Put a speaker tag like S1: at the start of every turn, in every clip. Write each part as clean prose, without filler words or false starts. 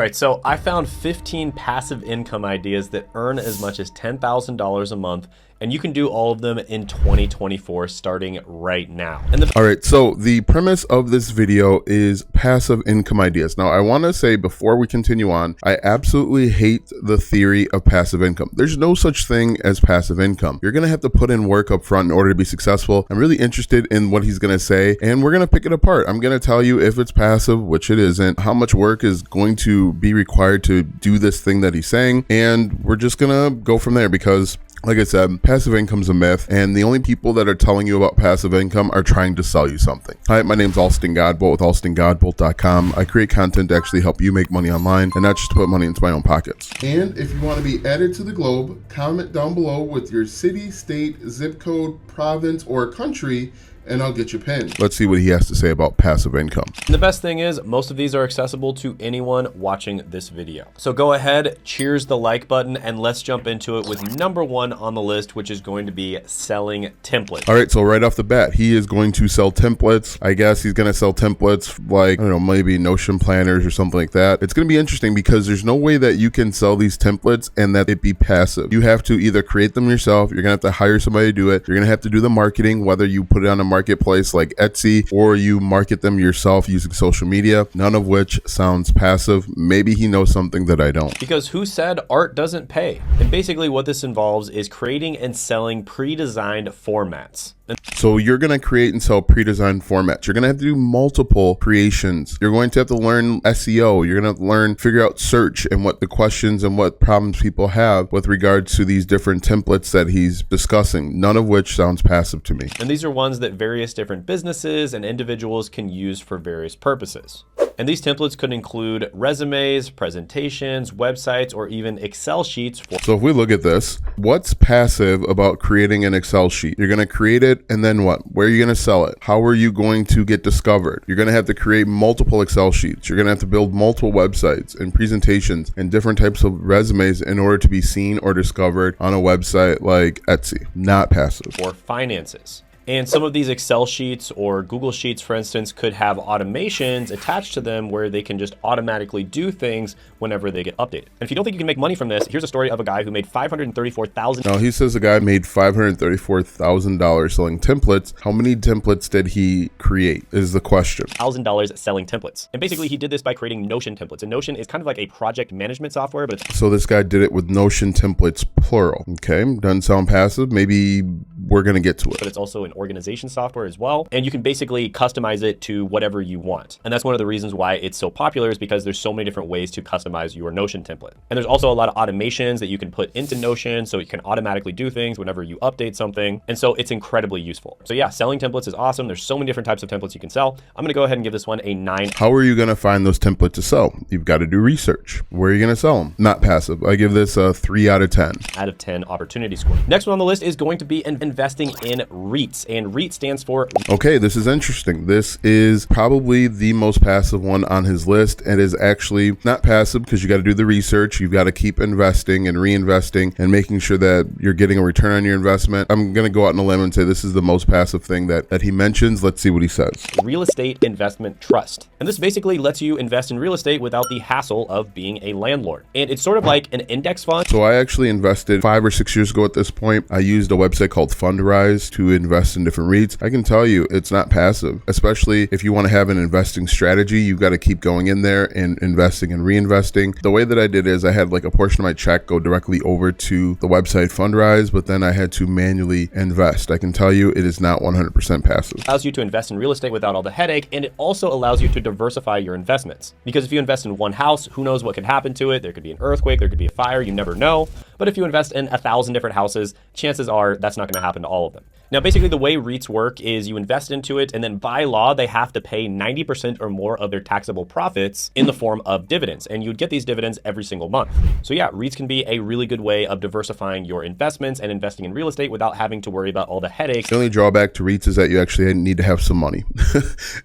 S1: right, so I found 15 passive income ideas that earn as much as $10,000 a month, and you can do all of them in 2024 starting right now.
S2: All right, so the premise of this video is passive income ideas. Now, I want to say before we continue on, I absolutely hate the theory of passive income. There's no such thing as passive income. You're going to have to put in work up front in order to be successful. I'm really interested in what he's going to say, and we're going to pick it apart. I'm going to tell you if it's passive, which it isn't, how much work is going to be required to do this thing that he's saying, and we're just going to go from there because, like I said, passive income's a myth, and the only people that are telling you about passive income are trying to sell you something. Hi, my name's Alston Godbolt with alstongodbolt.com. I create content to actually help you make money online and not just to put money into my own pockets. And if you want to be added to the globe, comment down below with your city, state, zip code, province, or country, and I'll get you pinned. Let's see what he has to say about passive income.
S1: And the best thing is most of these are accessible to anyone watching this video. So go ahead, cheers the like button, and let's jump into it with number one on the list, which is going to be selling templates.
S2: All right, so right off the bat, he is going to sell templates. I guess he's going to sell templates like, I don't know, maybe Notion planners or something like that. It's going to be interesting because there's no way that you can sell these templates and that it be passive. You have to either create them yourself, you're going to have to hire somebody to do it, you're going to have to do the marketing, whether you put it on a marketplace like Etsy or you market them yourself using social media, none of which sounds passive. Maybe he knows something that I don't.
S1: Because who said art doesn't pay? And basically what this involves is creating and selling pre-designed formats.
S2: So you're going to create and sell pre-designed formats. You're going to have to do multiple creations. You're going to have to learn SEO. You're going to have to figure out search and what the questions and what problems people have with regards to these different templates that he's discussing, none of which sounds passive to me.
S1: And these are ones that various different businesses and individuals can use for various purposes. And these templates could include resumes, presentations, websites, or even Excel sheets.
S2: So if we look at this, what's passive about creating an Excel sheet? You're going to create it, and then what? Where are you going to sell it? How are you going to get discovered? You're going to have to create multiple Excel sheets. You're going to have to build multiple websites and presentations and different types of resumes in order to be seen or discovered on a website like Etsy. Not passive.
S1: Or finances. And some of these Excel sheets or Google Sheets, for instance, could have automations attached to them where they can just automatically do things whenever they get updated. And if you don't think you can make money from this, here's a story of a guy who made $534,000.
S2: Now, he says a guy made $534,000 selling templates. How many templates did he create is the question.
S1: $1,000 selling templates. And basically he did this by creating Notion templates. And Notion is kind of like a project management software, but it's...
S2: So this guy did it with Notion templates, plural. Okay, doesn't sound passive. Maybe we're going to get to it.
S1: But it's also an organization software as well. And you can basically customize it to whatever you want. And that's one of the reasons why it's so popular is because there's so many different ways to customize your Notion template. And there's also a lot of automations that you can put into Notion so it can automatically do things whenever you update something. And so it's incredibly useful. So yeah, selling templates is awesome. There's so many different types of templates you can sell. I'm going to go ahead and give this one a 9.
S2: How are you going to find those templates to sell? You've got to do research. Where are you going to sell them? Not passive. I give this a 3 out of 10.
S1: Out of 10 opportunity score. Next one on the list is going to be investing in REITs, and REIT stands for...
S2: Okay, this is interesting. This is probably the most passive one on his list. It is actually not passive because you got to do the research. You've got to keep investing and reinvesting and making sure that you're getting a return on your investment. I'm going to go out on a limb and say this is the most passive thing that he mentions. Let's see what he says.
S1: Real estate investment trust. And this basically lets you invest in real estate without the hassle of being a landlord. And it's sort of like an index fund.
S2: So I actually invested 5 or 6 years ago at this point. I used a website called Fundrise to invest in different REITs. I can tell you it's not passive, especially if you want to have an investing strategy. You've got to keep going in there and investing and reinvesting. The way that I did is I had like a portion of my check go directly over to the website Fundrise, but then I had to manually invest. I can tell you it is not 100% passive.
S1: It allows you to invest in real estate without all the headache, and it also allows you to diversify your investments. Because if you invest in one house, who knows what could happen to it? There could be an earthquake, there could be a fire, you never know. But if you invest in 1,000 different houses, chances are that's not going to happen to all of them. Now, basically the way REITs work is you invest into it, and then by law, they have to pay 90% or more of their taxable profits in the form of dividends. And you'd get these dividends every single month. So yeah, REITs can be a really good way of diversifying your investments and investing in real estate without having to worry about all the headaches.
S2: The only drawback to REITs is that you actually need to have some money.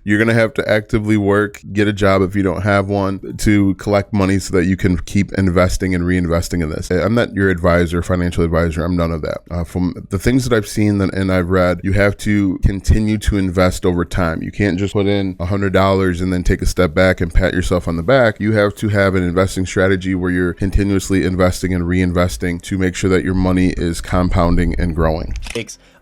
S2: You're going to have to actively work, get a job if you don't have one, to collect money so that you can keep investing and reinvesting in this. I'm not your advisor, financial advisor. I'm none of that. From the things that I've seen and I've read, you have to continue to invest over time. You can't just put in $100 and then take a step back and pat yourself on the back. You have to have an investing strategy where you're continuously investing and reinvesting to make sure that your money is compounding and growing.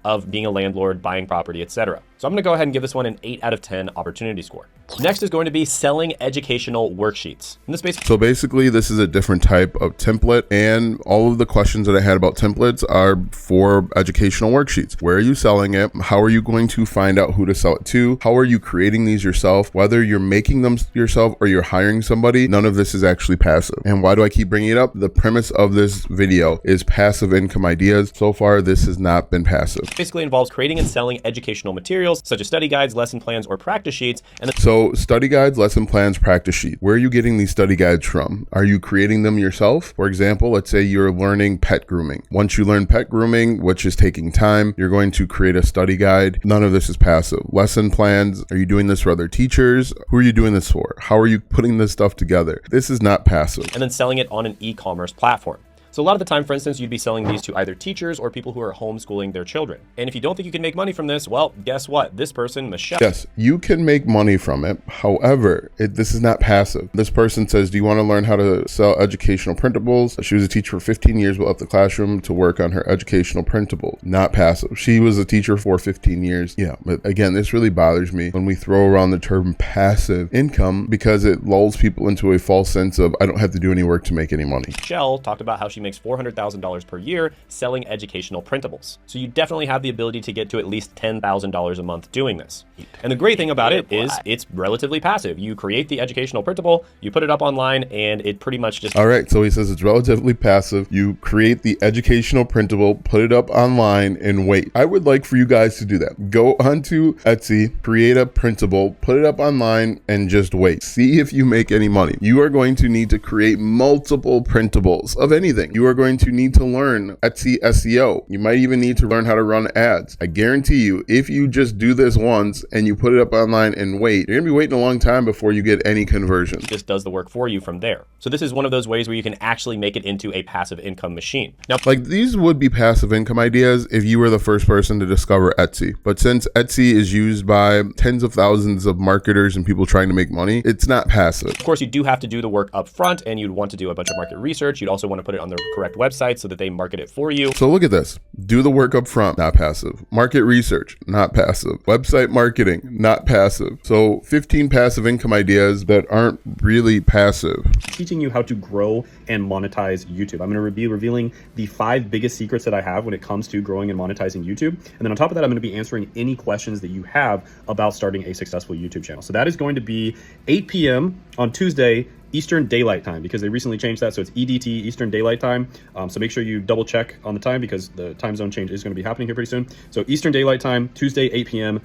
S1: Of being a landlord, buying property, etc. So I'm going to go ahead and give this one an 8 out of 10 opportunity score. Next is going to be selling educational worksheets. And
S2: so basically, this is a different type of template, and all of the questions that I had about templates are for educational worksheets. Where are you selling it? How are you going to find out who to sell it to? How are you creating these yourself? Whether you're making them yourself or you're hiring somebody, none of this is actually passive. And why do I keep bringing it up? The premise of this video is passive income ideas. So far, this has not been passive.
S1: Basically involves creating and selling educational materials such as study guides, lesson plans, or practice sheets.
S2: So study guides, lesson plans, practice sheet. Where are you getting these study guides from? Are you creating them yourself? For example, let's say you're learning pet grooming. Once you learn pet grooming, which is taking time, you're going to create a study guide. None of this is passive. Lesson plans. Are you doing this for other teachers? Who are you doing this for? How are you putting this stuff together? This is not passive.
S1: And then selling it on an e-commerce platform. So a lot of the time, for instance, you'd be selling these to either teachers or people who are homeschooling their children. And if you don't think you can make money from this, well, guess what? This person, Michelle.
S2: Yes, you can make money from it. However, this is not passive. This person says, do you want to learn how to sell educational printables? She was a teacher for 15 years, but left the classroom to work on her educational printable. Not passive. She was a teacher for 15 years. Yeah, but again, this really bothers me when we throw around the term passive income because it lulls people into a false sense of, I don't have to do any work to make any money.
S1: Michelle talked about how she makes $400,000 per year selling educational printables. So you definitely have the ability to get to at least $10,000 a month doing this. And the great thing about it is it's relatively passive. You create the educational printable, you put it up online, and it pretty much just...
S2: All right, so he says it's relatively passive. You create the educational printable, put it up online, and wait. I would like for you guys to do that. Go onto Etsy, create a printable, put it up online, and just wait. See if you make any money. You are going to need to create multiple printables of anything. You are going to need to learn Etsy SEO. You might even need to learn how to run ads. I guarantee you, if you just do this once and you put it up online and wait, you're gonna be waiting a long time before you get any conversion.
S1: It just does the work for you from there. So this is one of those ways where you can actually make it into a passive income machine. Now,
S2: like these would be passive income ideas if you were the first person to discover Etsy. But since Etsy is used by tens of thousands of marketers and people trying to make money, it's not passive.
S1: Of course, you do have to do the work up front, and you'd want to do a bunch of market research. You'd also want to put it on the correct website so that they market it for you.
S2: So look at this. Do the work up front, not passive. Market research, not passive. Website marketing, not passive. So 15 passive income ideas that aren't really passive.
S3: Teaching you how to grow and monetize YouTube. I'm going to be revealing the 5 biggest secrets that I have when it comes to growing and monetizing YouTube. And then on top of that, I'm going to be answering any questions that you have about starting a successful YouTube channel. So that is going to be 8 p.m. on Tuesday, Eastern Daylight Time, because they recently changed that. So it's EDT, Eastern Daylight Time. So make sure you double check on the time because the time zone change is going to be happening here pretty soon. So Eastern Daylight Time, Tuesday, 8 p.m.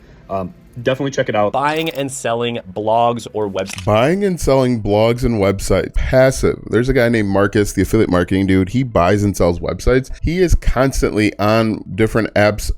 S3: Definitely check it out.
S1: Buying and selling blogs or websites.
S2: Buying and selling blogs and websites. Passive. There's a guy named Marcus, the affiliate marketing dude. He buys and sells websites. He is constantly on different apps,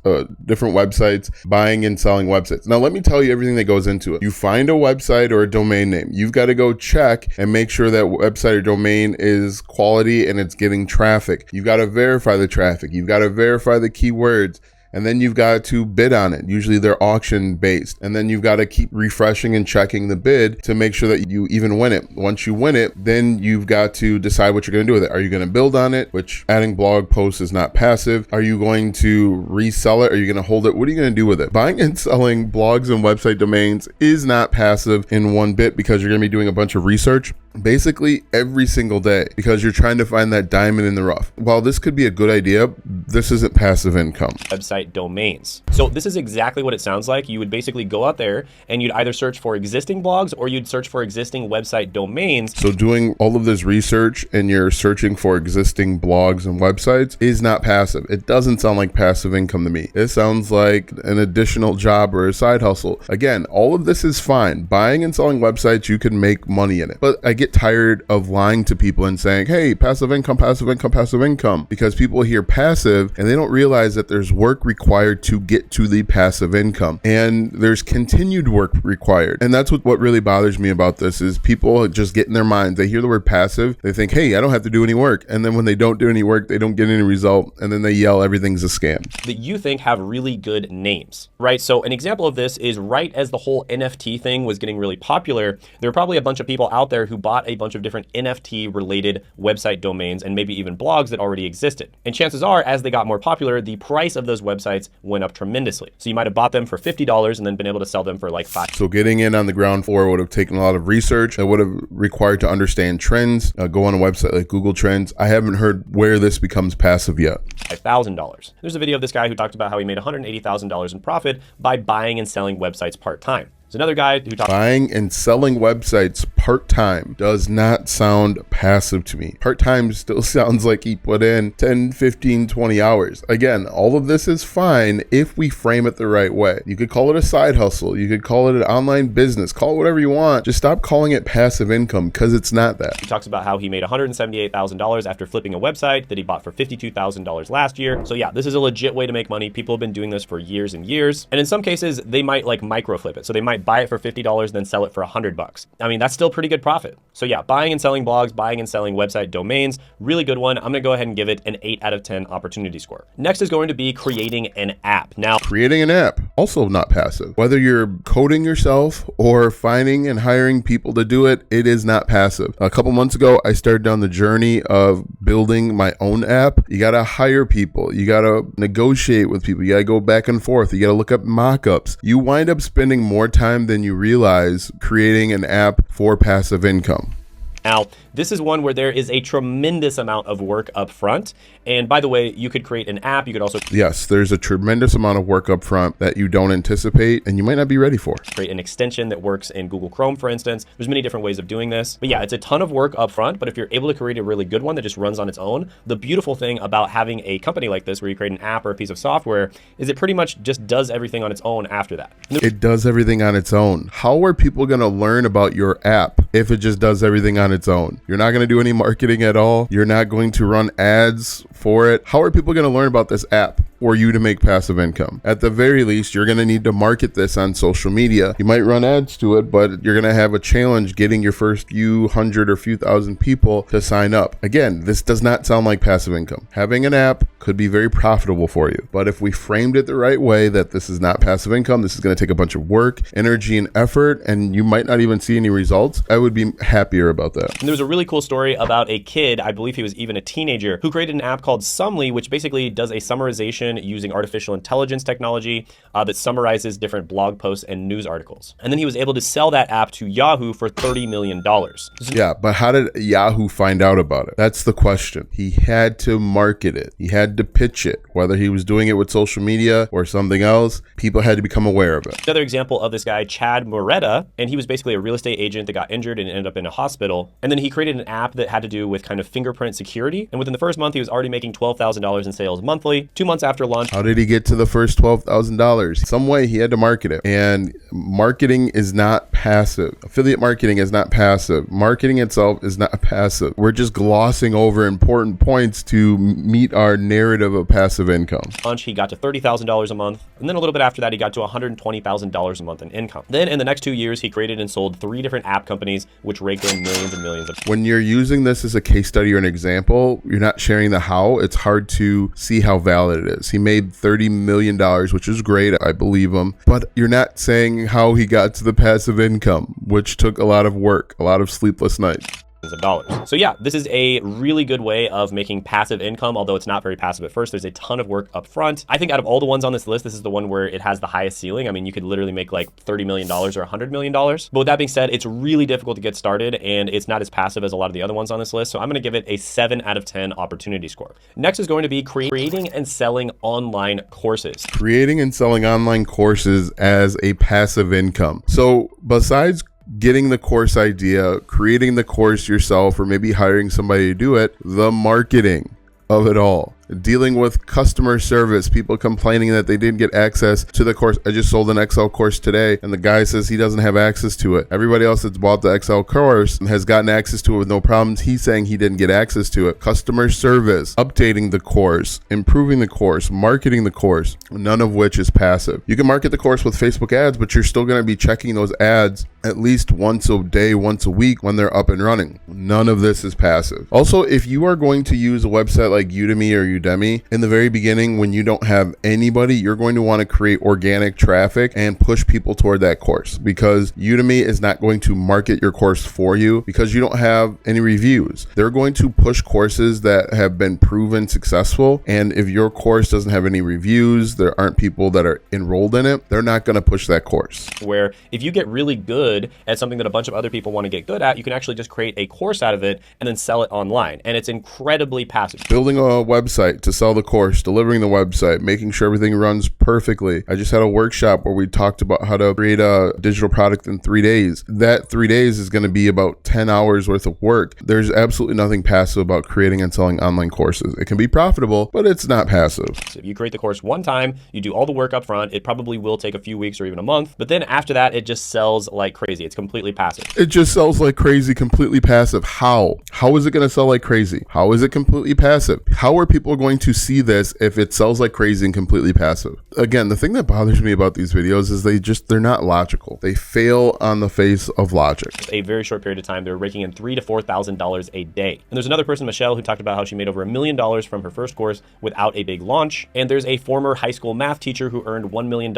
S2: different websites, buying and selling websites. Now, let me tell you everything that goes into it. You find a website or a domain name. You've got to go check and make sure that website or domain is quality and it's getting traffic. You've got to verify the traffic. You've got to verify the keywords. And then you've got to bid on it. Usually they're auction based. And then you've got to keep refreshing and checking the bid to make sure that you even win it. Once you win it, then you've got to decide what you're going to do with it. Are you going to build on it, which adding blog posts is not passive? Are you going to resell it? Are you going to hold it? What are you going to do with it? Buying and selling blogs and website domains is not passive in one bit because you're going to be doing a bunch of research basically every single day because you're trying to find that diamond in the rough. While this could be a good idea, this isn't passive income.
S1: Website domains. So this is exactly what it sounds like. You would basically go out there and you'd either search for existing blogs or you'd search for existing website domains.
S2: So doing all of this research and you're searching for existing blogs and websites is not passive. It doesn't sound like passive income to me. It sounds like an additional job or a side hustle. Again, all of this is fine. Buying and selling websites, you can make money in it. But again, get tired of lying to people and saying, hey, passive income, passive income, passive income, because people hear passive and they don't realize that there's work required to get to the passive income, and there's continued work required. And that's what really bothers me about this is people just get in their minds. They hear the word passive. They think, hey, I don't have to do any work. And then when they don't do any work, they don't get any result. And then they yell, everything's a scam.
S1: That you think have really good names, right? So an example of this is right as the whole NFT thing was getting really popular, there were probably a bunch of people out there who bought a bunch of different NFT related website domains and maybe even blogs that already existed. And chances are, as they got more popular, the price of those websites went up tremendously. So you might have bought them for $50 and then been able to sell them for like $5.
S2: So getting in on the ground floor would have taken a lot of research. It would have required to understand trends, go on a website like Google Trends. I haven't heard where this becomes passive yet.
S1: $5,000. There's a video of this guy who talked about how he made $180,000 in profit by buying and selling websites part-time. There's another guy who talks
S2: buying and selling websites part-time does not sound passive to me. Part-time still sounds like he put in 10, 15, 20 hours. Again, all of this is fine if we frame it the right way. You could call it a side hustle. You could call it an online business. Call it whatever you want. Just stop calling it passive income because it's not that.
S1: He talks about how he made $178,000 after flipping a website that he bought for $52,000 last year. So yeah, this is a legit way to make money. People have been doing this for years and years. And in some cases, they might like micro flip it. So they might buy it for $50 and then sell it for $100. I mean, that's still pretty good profit. So yeah, buying and selling blogs, buying and selling website domains, really good one. I'm gonna go ahead and give it an 8 out of 10 opportunity score. Next is going to be creating an app. Now,
S2: creating an app, also not passive. Whether you're coding yourself or finding and hiring people to do it, it is not passive. A couple months ago, I started down the journey of building my own app. You gotta hire people. You gotta negotiate with people. You gotta go back and forth. You gotta look up mock-ups. You wind up spending more time than you realize creating an app for passive income.
S1: Now, this is one where there is a tremendous amount of work up front. And by the way, you could create an app. You could also
S2: yes, there's a tremendous amount of work up front that you don't anticipate and you might not be ready for.
S1: Create an extension that works in Google Chrome, for instance. There's many different ways of doing this. But yeah, it's a ton of work up front. But if you're able to create a really good one that just runs on its own, the beautiful thing about having a company like this where you create an app or a piece of software is it pretty much just does everything on its own after that.
S2: It does everything on its own. How are people going to learn about your app if it just does everything on its own? You're not going to do any marketing at all. You're not going to run ads for it. How are people going to learn about this app for you to make passive income? At the very least, you're going to need to market this on social media. You might run ads to it, but you're going to have a challenge getting your first few hundred or few thousand people to sign up. Again, this does not sound like passive income. Having an app could be very profitable for you, but if we framed it the right way, that this is not passive income, this is going to take a bunch of work, energy, and effort, and you might not even see any results, I would be happier about that.
S1: And there was a really cool story about a kid, I believe he was even a teenager, who created an app called Sumly, which basically does a summarization using artificial intelligence technology that summarizes different blog posts and news articles. And then he was able to sell that app to Yahoo for $30 million.
S2: Yeah, but how did Yahoo find out about it? That's the question. He had to market it. He had to pitch it. Whether he was doing it with social media or something else, people had to become aware of it.
S1: Another example of this guy, Chad Moretta, and he was basically a real estate agent that got injured and ended up in a hospital. And then he created an app that had to do with kind of fingerprint security. And within the first month, he was already making $12,000 in sales monthly. 2 months after launch.
S2: How did he get to the first $12,000? Some way he had to market it. And marketing is not passive. Affiliate marketing is not passive. Marketing itself is not passive. We're just glossing over important points to meet our narrative of passive income.
S1: Launch, he got to $30,000 a month. And then a little bit after that, he got to $120,000 a month in income. Then in the next 2 years, he created and sold 3 different app companies, which raked in millions and millions of.
S2: When you're using this as a case study or an example, you're not sharing the how. It's hard to see how valid it is. He made $30 million, which is great. I believe him. But you're not saying how he got to the passive income, which took a lot of work, a lot of sleepless nights.
S1: Of dollars. So yeah, this is a really good way of making passive income, although it's not very passive at first. There's a ton of work up front. I think out of all the ones on this list, this is the one where it has the highest ceiling. I mean, you could literally make like $30 million or $100 million. But with that being said, it's really difficult to get started and it's not as passive as a lot of the other ones on this list. So I'm going to give it a 7 out of 10 opportunity score. Next is going to be creating and selling online courses.
S2: Creating and selling online courses as a passive income. So besides getting the course idea, creating the course yourself, or maybe hiring somebody to do it, the marketing of it all. dealing with customer service, people complaining that they didn't get access to the course. I just sold an Excel course today and the guy says he doesn't have access to it. Everybody else that's bought the Excel course has gotten access to it with no problems. He's saying he didn't get access to it. Customer service, updating the course, improving the course, marketing the course, none of which is passive. You can market the course with Facebook ads, but you're still going to be checking those ads at least once a day, once a week when they're up and running. None of this is passive. Also, if you are going to use a website like Udemy or Udemy, in the very beginning, when you don't have anybody, you're going to want to create organic traffic and push people toward that course, because Udemy is not going to market your course for you because you don't have any reviews. They're going to push courses that have been proven successful. And if your course doesn't have any reviews, there aren't people that are enrolled in it, they're not going to push that course.
S1: Where if you get really good at something that a bunch of other people want to get good at, you can actually just create a course out of it and then sell it online. And it's incredibly passive.
S2: Building a website to sell the course, delivering the website, making sure everything runs perfectly. I just had a workshop where we talked about how to create a digital product in 3 days. That 3 days is going to be about 10 hours worth of work. There's absolutely nothing passive about creating and selling online courses. It can be profitable, but it's not passive.
S1: So if you create the course one time, you do all the work up front, it probably will take a few weeks or even a month, but then after that, it just sells like crazy. It's completely passive.
S2: It just sells like crazy, completely passive. How? How is it going to sell like crazy? How is it completely passive? How are people going to see this if it sells like crazy and completely passive? Again, the thing that bothers me about these videos is they're not logical. They fail on the face of logic.
S1: A very short period of time, they're raking in $3,000 to $4,000 a day. And there's another person, Michelle, who talked about how she made over $1 million from her first course without a big launch. And there's a former high school math teacher who earned $1 million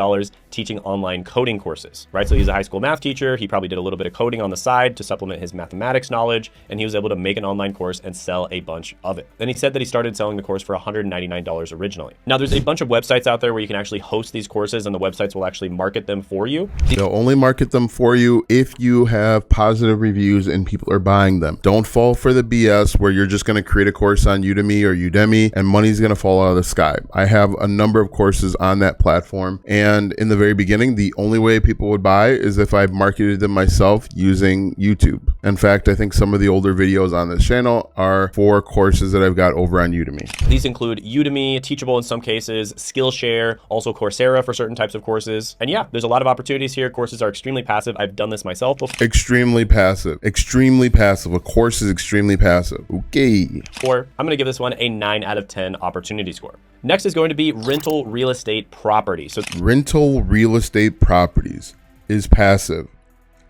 S1: teaching online coding courses, right? So he's a high school math teacher. He probably did a little bit of coding on the side to supplement his mathematics knowledge, and he was able to make an online course and sell a bunch of it. Then he said that he started selling the course for $199 originally. Now, there's a bunch of websites out there where you can actually host these courses and the websites will actually market them for you.
S2: They'll only market them for you if you have positive reviews and people are buying them. Don't fall for the BS where you're just going to create a course on Udemy or Udemy and money's going to fall out of the sky. I have a number of courses on that platform, and in the very beginning, the only way people would buy is if I marketed them myself using YouTube. In fact, I think some of the older videos on this channel are for courses that I've got over on Udemy.
S1: These include Udemy, Teachable in some cases, Skillshare, also Coursera for certain types of courses. And yeah, there's a lot of opportunities here. Courses are extremely passive. I've done this myself before.
S2: Extremely passive. Extremely passive. A course is extremely passive. Okay.
S1: Or I'm going to give this one a 9 out of 10 opportunity score. Next is going to be rental real estate property. So
S2: rental real estate properties is passive.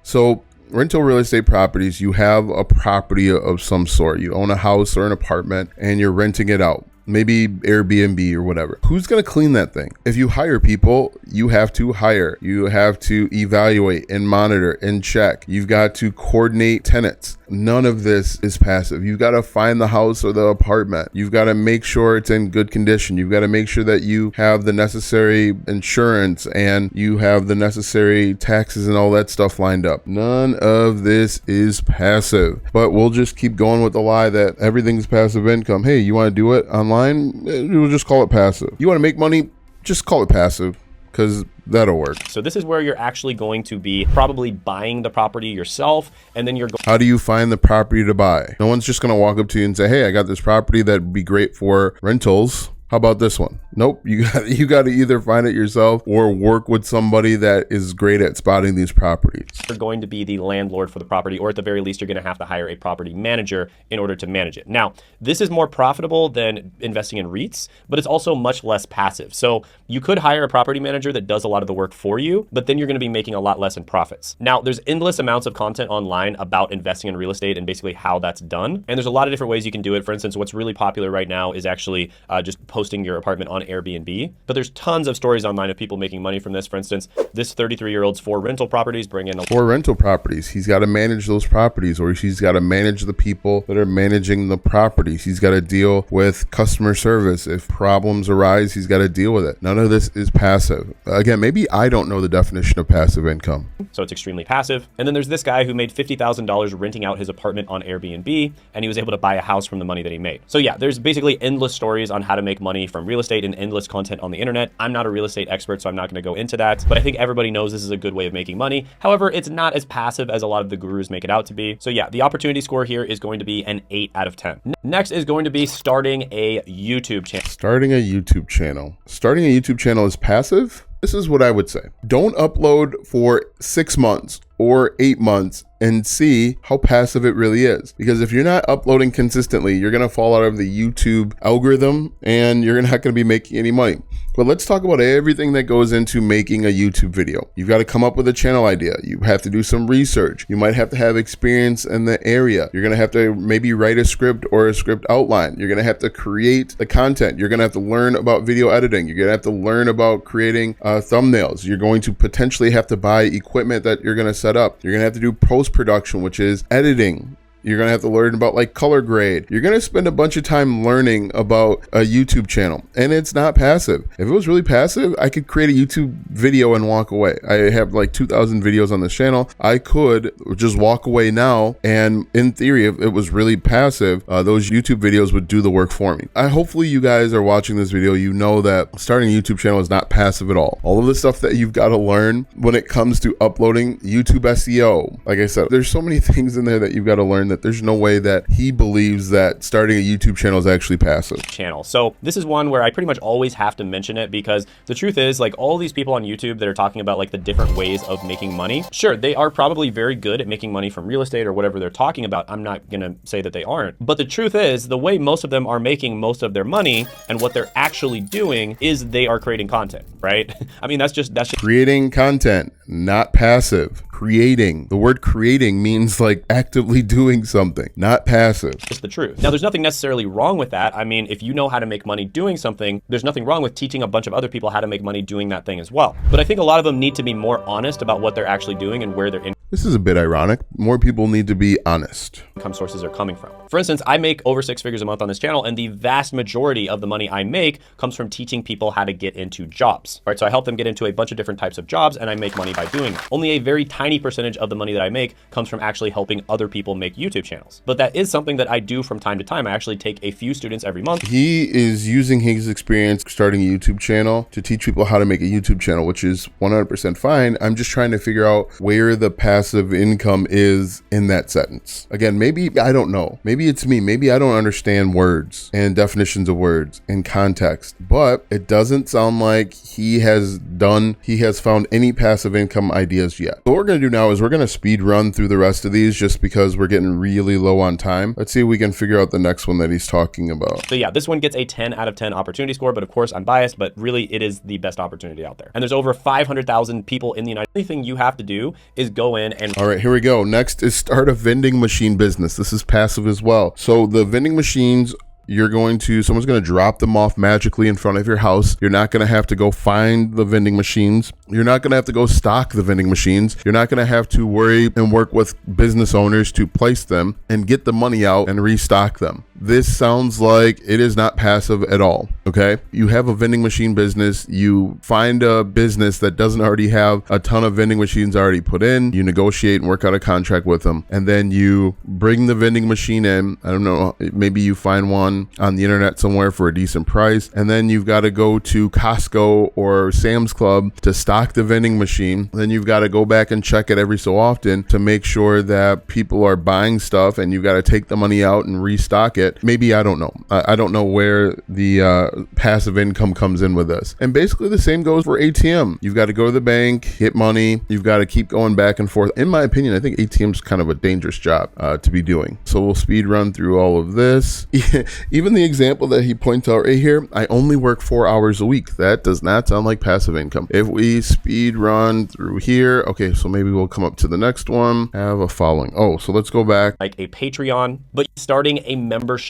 S2: So rental real estate properties, you have a property of some sort. You own a house or an apartment and you're renting it out. Maybe Airbnb or whatever. Who's going to clean that thing? If you hire people, you have to hire. You have to evaluate and monitor and check. You've got to coordinate tenants. None of this is passive. You've got to find the house or the apartment. You've got to make sure it's in good condition. You've got to make sure that you have the necessary insurance and you have the necessary taxes and all that stuff lined up. None of this is passive. But we'll just keep going with the lie that everything's passive income. Hey, you want to do it online? We'll just call it passive. You want to make money? Just call it passive, because that'll work.
S1: So this is where you're actually going to be probably buying the property yourself, and then you're going.
S2: How do you find the property to buy? No one's just going to walk up to you and say, hey, I got this property that'd be great for rentals. How about this one? Nope. You got to either find it yourself or work with somebody that is great at spotting these properties.
S1: You're going to be the landlord for the property, or at the very least, you're going to have to hire a property manager in order to manage it. Now, this is more profitable than investing in REITs, but it's also much less passive. So you could hire a property manager that does a lot of the work for you, but then you're going to be making a lot less in profits. Now, there's endless amounts of content online about investing in real estate and basically how that's done. And there's a lot of different ways you can do it. For instance, what's really popular right now is actually just posting your apartment on Airbnb. But there's tons of stories online of people making money from this. For instance, this 33-year-old's 4 rental properties bring in
S2: 4 rental properties. He's got to manage those properties, or she's got to manage the people that are managing the properties. He's got to deal with customer service. If problems arise, he's got to deal with it. None of this is passive. Again, maybe I don't know the definition of passive income.
S1: So it's extremely passive. And then there's this guy who made $50,000 renting out his apartment on Airbnb, and he was able to buy a house from the money that he made. So yeah, there's basically endless stories on how to make money from real estate and endless content on the internet. I'm not a real estate expert, so I'm not going to go into that, but I think everybody knows this is a good way of making money. However, it's not as passive as a lot of the gurus make it out to be. So yeah, the opportunity score here is going to be an 8 out of 10. Next is going to be starting a YouTube channel.
S2: Starting a YouTube channel. Starting a YouTube channel is passive? This is what I would say. Don't upload for 6 months or 8 months and see how passive it really is. Because if you're not uploading consistently, you're gonna fall out of the YouTube algorithm and you're not gonna be making any money. But let's talk about everything that goes into making a YouTube video. You've got to come up with a channel idea. You have to do some research. You might have to have experience in the area. You're gonna have to maybe write a script or a script outline. You're gonna have to create the content. You're gonna have to learn about video editing. You're gonna have to learn about creating thumbnails. You're going to potentially have to buy equipment that you're gonna set up. You're gonna have to do post-production, which is editing. You're gonna have to learn about like color grade. You're gonna spend a bunch of time learning about a YouTube channel, and it's not passive. If it was really passive, I could create a YouTube video and walk away. I have like 2,000 videos on this channel. I could just walk away now, and in theory, if it was really passive, those YouTube videos would do the work for me. Hopefully you guys are watching this video, you know that starting a YouTube channel is not passive at all. All of the stuff that you've got to learn when it comes to uploading, YouTube SEO, like I said, there's so many things in there that you've got to learn that there's no way that he believes that starting a YouTube channel is actually passive.
S1: So this is one where I pretty much always have to mention it, because the truth is, like, all these people on YouTube that are talking about like the different ways of making money, sure, they are probably very good at making money from real estate or whatever they're talking about. I'm not gonna say that they aren't, but the truth is, the way most of them are making most of their money and what they're actually doing is they are creating content, right? I mean, that's just
S2: creating content, not passive. Creating. The word creating means like actively doing something, not passive.
S1: It's the truth. Now, there's nothing necessarily wrong with that. I mean, if you know how to make money doing something, there's nothing wrong with teaching a bunch of other people how to make money doing that thing as well. But I think a lot of them need to be more honest about what they're actually doing and where they're in.
S2: This is a bit ironic. More people need to be honest.
S1: Income sources are coming from. For instance, I make over 6 figures a month on this channel, and the vast majority of the money I make comes from teaching people how to get into jobs. Right? So I help them get into a bunch of different types of jobs, and I make money by doing it. Only a very tiny percentage of the money that I make comes from actually helping other people make YouTube channels. But that is something that I do from time to time. I actually take a few students every month.
S2: He is using his experience starting a YouTube channel to teach people how to make a YouTube channel, which is 100% fine. I'm just trying to figure out where the passive income is in that sentence. Again, maybe I don't know. Maybe it's me. Maybe I don't understand words and definitions of words and context, but it doesn't sound like he has found any passive income ideas yet. So what we're going to do now is we're going to speed run through the rest of these just because we're getting really low on time. Let's see if we can figure out the next one that he's talking about.
S1: So yeah, this one gets a 10 out of 10 opportunity score, but of course I'm biased, but really it is the best opportunity out there. And there's over 500,000 people in the United States. The only thing you have to do is go in and...
S2: All right, here we go. Next is start a vending machine business. This is passive as well. So the vending machines, someone's going to drop them off magically in front of your house. You're not going to have to go find the vending machines. You're not going to have to go stock the vending machines. You're not going to have to worry and work with business owners to place them and get the money out and restock them. This sounds like it is not passive at all. Okay. You have a vending machine business. You find a business that doesn't already have a ton of vending machines already put in. You negotiate and work out a contract with them. And then you bring the vending machine in. I don't know. Maybe you find one on the internet somewhere for a decent price. And then you've got to go to Costco or Sam's Club to stock the vending machine. Then you've got to go back and check it every so often to make sure that people are buying stuff, and you've got to take the money out and restock it. Maybe, I don't know. I don't know where the passive income comes in with this. And basically the same goes for ATM. You've got to go to the bank, get money. You've got to keep going back and forth. In my opinion, I think ATM's kind of a dangerous job to be doing. So we'll speed run through all of this. Even the example that he points out right here, I only work 4 hours a week. That does not sound like passive income. If we speed run through here, okay, so maybe we'll come up to the next one. Have a following. Oh, so let's go back.
S1: Like a Patreon, but starting a membership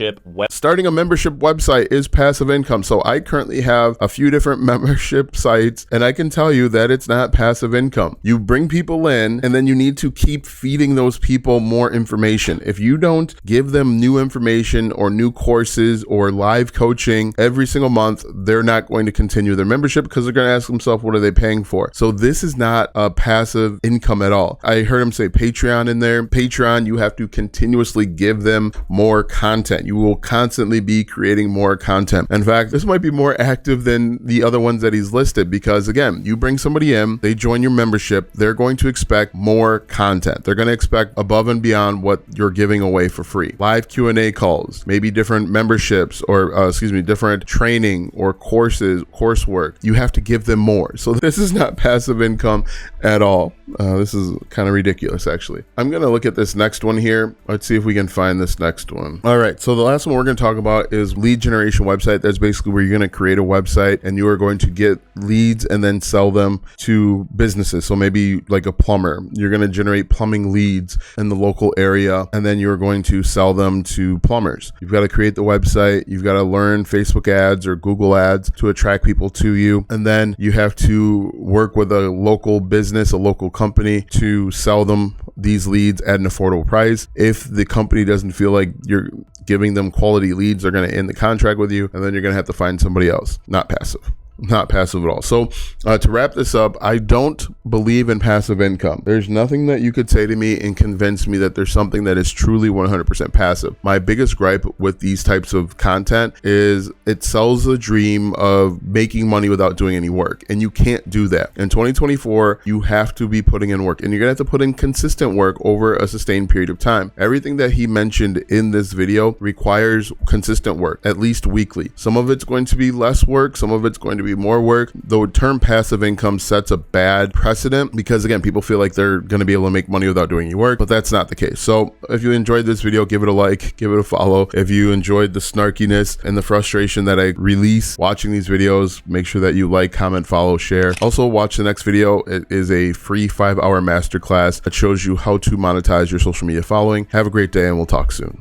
S2: Starting a membership website is passive income. So I currently have a few different membership sites, and I can tell you that it's not passive income. You bring people in, and then you need to keep feeding those people more information. If you don't give them new information or new courses or live coaching every single month, they're not going to continue their membership because they're going to ask themselves, what are they paying for? So this is not a passive income at all. I heard him say Patreon in there. Patreon, you have to continuously give them more content. content. You will constantly be creating more content. In fact, this might be more active than the other ones that he's listed because, again, you bring somebody in, they join your membership, they're going to expect more content. They're going to expect above and beyond what you're giving away for free. Live Q&A calls, maybe different memberships or, different training or coursework. You have to give them more. So this is not passive income at all. This is kind of ridiculous, actually. I'm going to look at this next one here. Let's see if we can find this next one. All right. So the last one we're going to talk about is lead generation website. That's basically where you're going to create a website and you are going to get leads and then sell them to businesses. So maybe like a plumber, you're going to generate plumbing leads in the local area and then you're going to sell them to plumbers. You've got to create the website. You've got to learn Facebook ads or Google ads to attract people to you. And then you have to work with a local business, a local company to sell them these leads at an affordable price. If the company doesn't feel like you're giving them quality leads, they're going to end the contract with you, and then you're going to have to find somebody else. Not passive. Not passive at all. So to wrap this up, I don't believe in passive income. There's nothing that you could say to me and convince me that there's something that is truly 100% passive. My biggest gripe with these types of content is it sells the dream of making money without doing any work. And you can't do that. In 2024, you have to be putting in work and you're going to have to put in consistent work over a sustained period of time. Everything that he mentioned in this video requires consistent work, at least weekly. Some of it's going to be less work. Some of it's going to be more work. The term passive income sets a bad precedent because, again, people feel like they're going to be able to make money without doing any work, but that's not the case. So if you enjoyed this video, give it a like, give it a follow. If you enjoyed the snarkiness and the frustration that I release watching these videos, make sure that you like, comment, follow, share. Also, watch the next video. It is a free 5-hour masterclass that shows you how to monetize your social media following. Have a great day and we'll talk soon.